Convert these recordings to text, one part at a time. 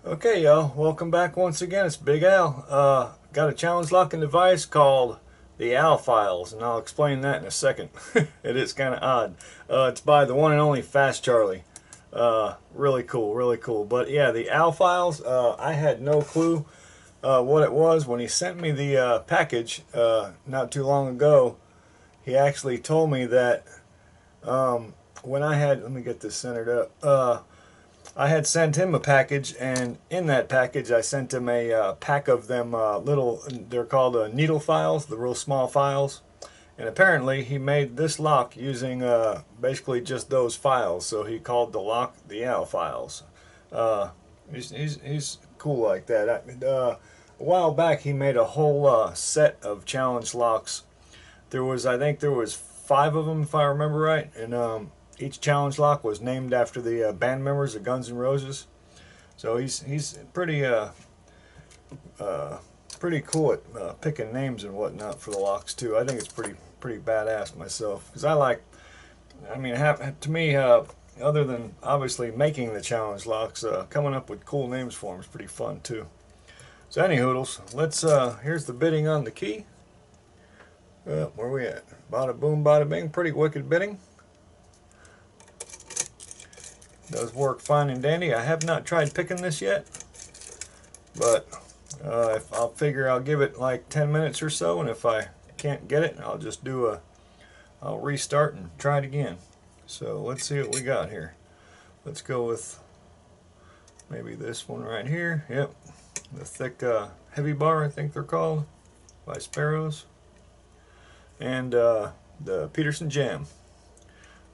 Okay, y'all, welcome back once again. It's Big Al. Got a challenge locking device called the Al Files, and I'll explain that in a second. It is kind of odd. It's by the one and only Fast Charlie. Really cool, really cool. But yeah, the Al Files, I had no clue what it was when he sent me the package not too long ago. He actually told me that when I had, let me get this centered up. I had sent him a package, and in that package I sent him a pack of them little, they're called needle files, the real small files. And apparently he made this lock using basically just those files, so he called the lock the Al Files. Uh, he's cool like that. A while back he made a whole set of challenge locks. I think there was 5 of them if I remember right, and each challenge lock was named after the band members of Guns N' Roses. So he's pretty cool at picking names and whatnot for the locks too. I think it's pretty badass myself, because I mean, to me, other than obviously making the challenge locks, coming up with cool names for them is pretty fun too. So any hoodles, let's here's the bidding on the key. Where we at? Bada boom, bada bing. Pretty wicked bidding. Does work fine and dandy. I have not tried picking this yet, but if I'll figure I'll give it like 10 minutes or so, and if I can't get it, I'll just I'll restart and try it again. So let's see what we got here. Let's go with maybe this one right here. Yep, the thick heavy bar, I think they're called, by Sparrows, and the Peterson Jam.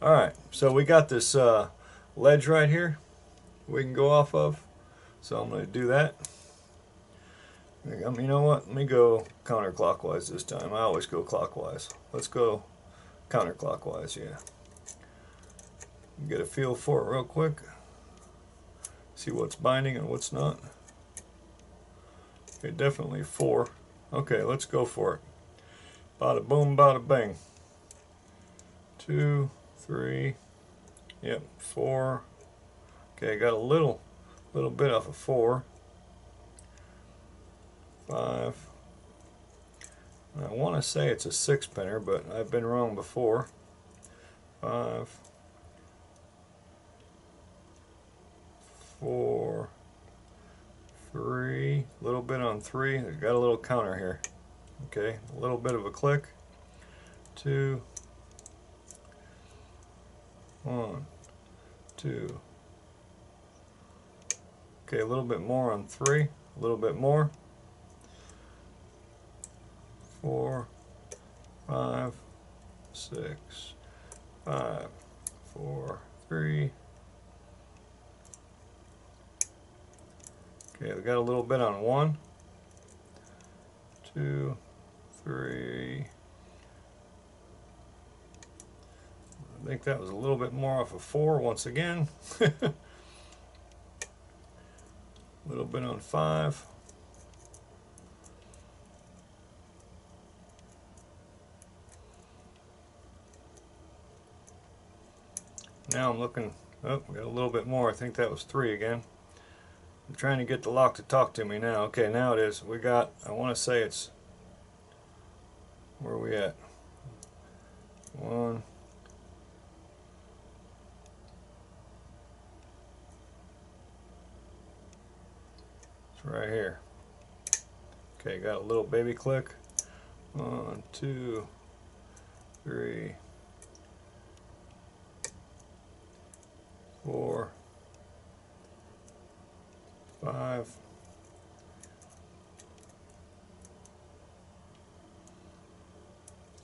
Alright, so we got this ledge right here we can go off of, so I'm going to do that. You know what, let me go counterclockwise this time. I always go clockwise. Let's go counterclockwise, yeah. Get a feel for it real quick, see what's binding and what's not. Okay, definitely 4. Okay, let's go for it. Bada boom, bada bang. 2, 3, yep, 4. Okay, got a little bit off of 4. 5. I want to say it's a 6-pinner, but I've been wrong before. 5, 4, 3, a little bit on 3. There's got a little counter here. Okay, a little bit of a click. 2, 1, 2. Okay, a little bit more on 3, a little bit more. 4, 5, 6, 5, 4, 3. Okay, we got a little bit on 1, 2, 3. I think that was a little bit more off of 4 once again. A little bit on 5. Now I'm looking, oh, we got a little bit more. I think that was 3 again. I'm trying to get the lock to talk to me now. Okay, now it is. We got, I want to say it's, where are we at? 1. It's right here. Okay, got a little baby click. 1, 2, 3, 4, 5.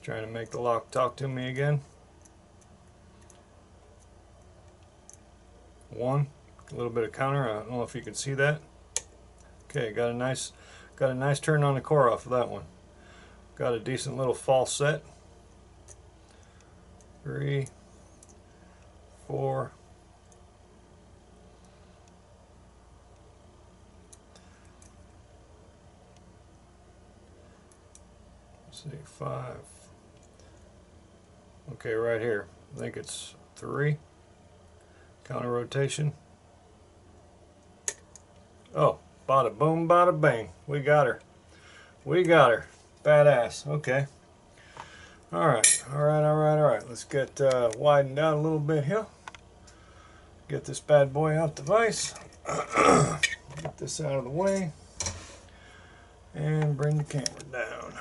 Trying to make the lock talk to me again. 1, a little bit of counter. I don't know if you can see that. Okay, got a nice turn on the core off of that one. Got a decent little false set. 3, 4. Let's see, 5. Okay, right here. I think it's 3. Counter rotation. Oh, bada boom, bada bang. We got her. We got her. Badass. Okay. Alright, alright, alright, alright. Let's get widened out a little bit here. Get this bad boy out the vise. Get this out of the way. And bring the camera down.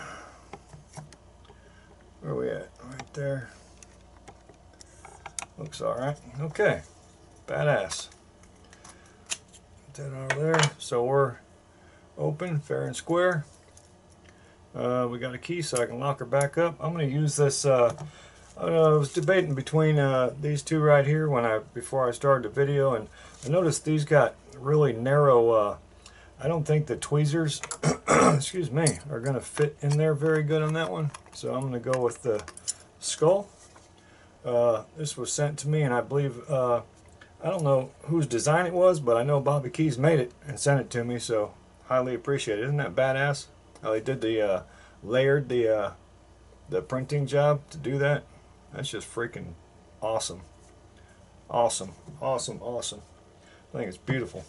Where are we at? Right there. Looks alright. Okay. Badass. Put that over there. So we're open, fair and square. We got a key so I can lock her back up. I'm going to use this. I was debating between these two right here before I started the video, and I noticed these got really narrow. I don't think the tweezers, excuse me, are going to fit in there very good on that one. So I'm going to go with the skull. This was sent to me, and I believe I don't know whose design it was, but I know Bobby Keys made it and sent it to me. So highly appreciate it. Isn't that badass? How they did the layered the printing job to do that. That's just freaking awesome. Awesome, awesome, awesome. I think it's beautiful.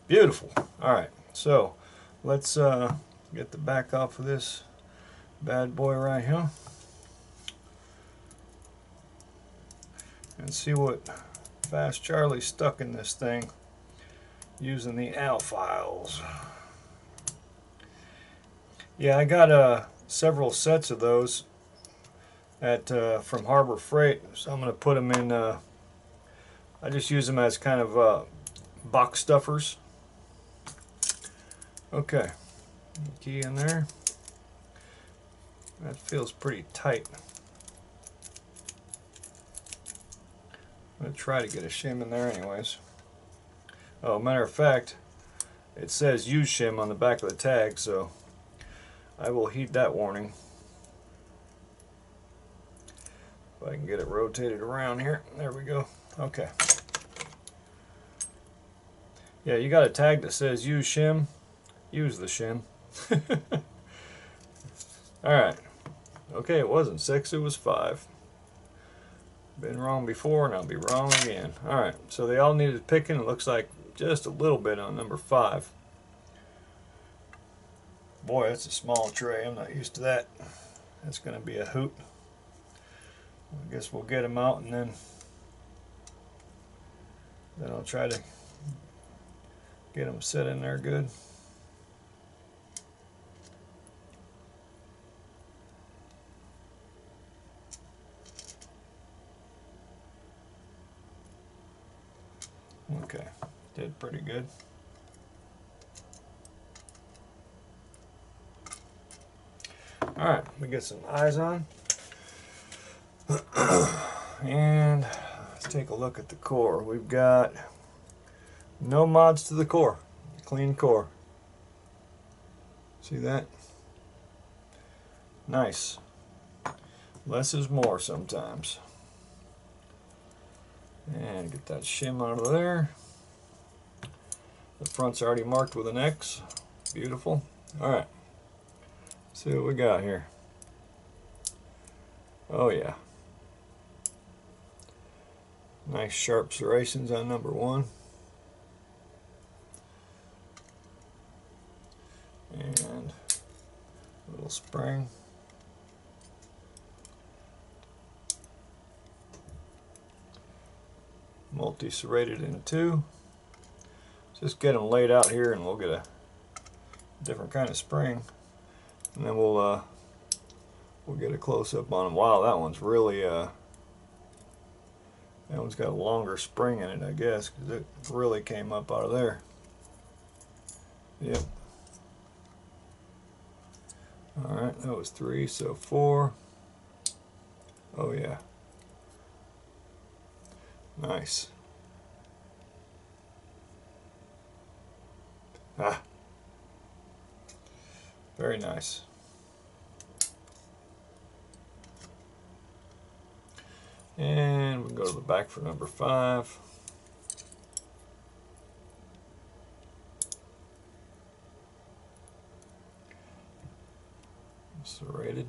Beautiful. Alright, so let's get the back off of this bad boy right here. And see what Fast Charlie stuck in this thing using the AL files. Yeah, I got several sets of those at from Harbor Freight, so I'm going to put them in. I just use them as kind of box stuffers. Okay, key in there. That feels pretty tight. I'm going to try to get a shim in there anyways. Oh, matter of fact, it says use shim on the back of the tag, so I will heed that warning. If I can get it rotated around here. There we go. Okay. Yeah, you got a tag that says use shim. Use the shim. Alright. Okay, it wasn't 6, it was 5. Been wrong before and I'll be wrong again. Alright, so they all needed picking. It looks like just a little bit on number 5. Boy, that's a small tray. I'm not used to that. That's going to be a hoot. I guess we'll get them out and then I'll try to get them set in there good. Okay, did pretty good. Alright, we get some eyes on. And let's take a look at the core. We've got no mods to the core. Clean core. See that? Nice. Less is more sometimes. And get that shim out of there. The front's already marked with an X. Beautiful. Alright. See what we got here. Oh yeah. Nice sharp serrations on number 1. And a little spring. Multi-serrated in 2. Just get them laid out here and we'll get a different kind of spring. And then we'll get a close-up on them. Wow, that one's really that one's got a longer spring in it, I guess, because it really came up out of there. Yep. Alright, that was 3, so 4. Oh yeah. Nice. Ah. Very nice. And we'll go to the back for number 5. Serrated.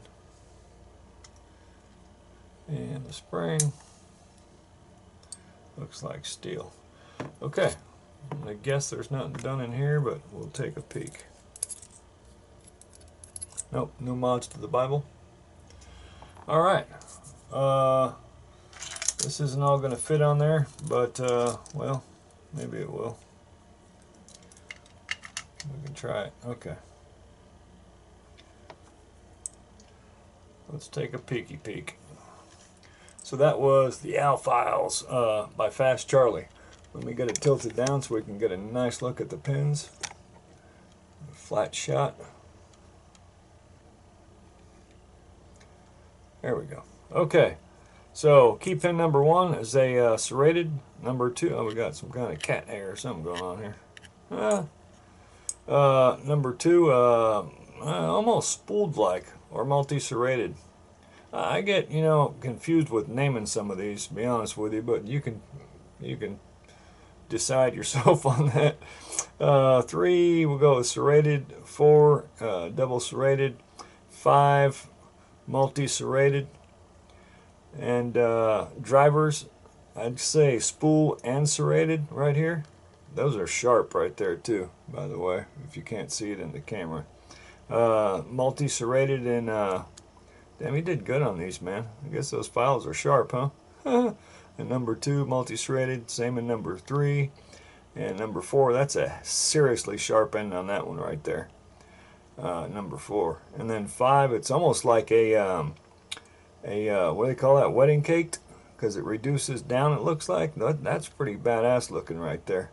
And the spring looks like steel. Okay, I guess there's nothing done in here, but we'll take a peek. Nope, no mods to the Bible. Alright. This isn't all going to fit on there, but, well, maybe it will. We can try it. Okay. Let's take a peeky peek. So that was the Al Files by Fast Charlie. Let me get it tilted down so we can get a nice look at the pins. A flat shot. There we go. Okay. So key pin number 1 is a serrated. Number 2, oh, we got some kind of cat hair or something going on here. Number 2, almost spooled like, or multi-serrated. I get, you know, confused with naming some of these, to be honest with you, but you can decide yourself on that. 3, we'll go with serrated. 4, double serrated. 5, multi-serrated. And drivers, I'd say spool and serrated right here. Those are sharp right there too, by the way, if you can't see it in the camera. Multi-serrated, and damn, he did good on these, man. I guess those files are sharp, huh? And number 2, multi-serrated, same in number 3. And number 4, that's a seriously sharp end on that one right there. Number 4. And then 5, it's almost like a what do they call that, wedding cake, because it reduces down, it looks like. That's pretty badass looking right there,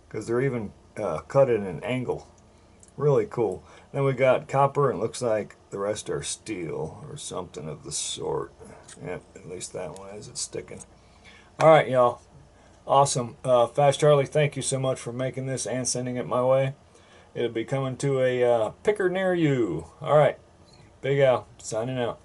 because they're even cut at an angle. Really cool. Then we got copper, and it looks like the rest are steel or something of the sort. Yep, at least that one is. It's sticking. Alright, y'all. Awesome. Fast Charlie, thank you so much for making this and sending it my way. It'll be coming to a picker near you. Alright. Big Al, signing out.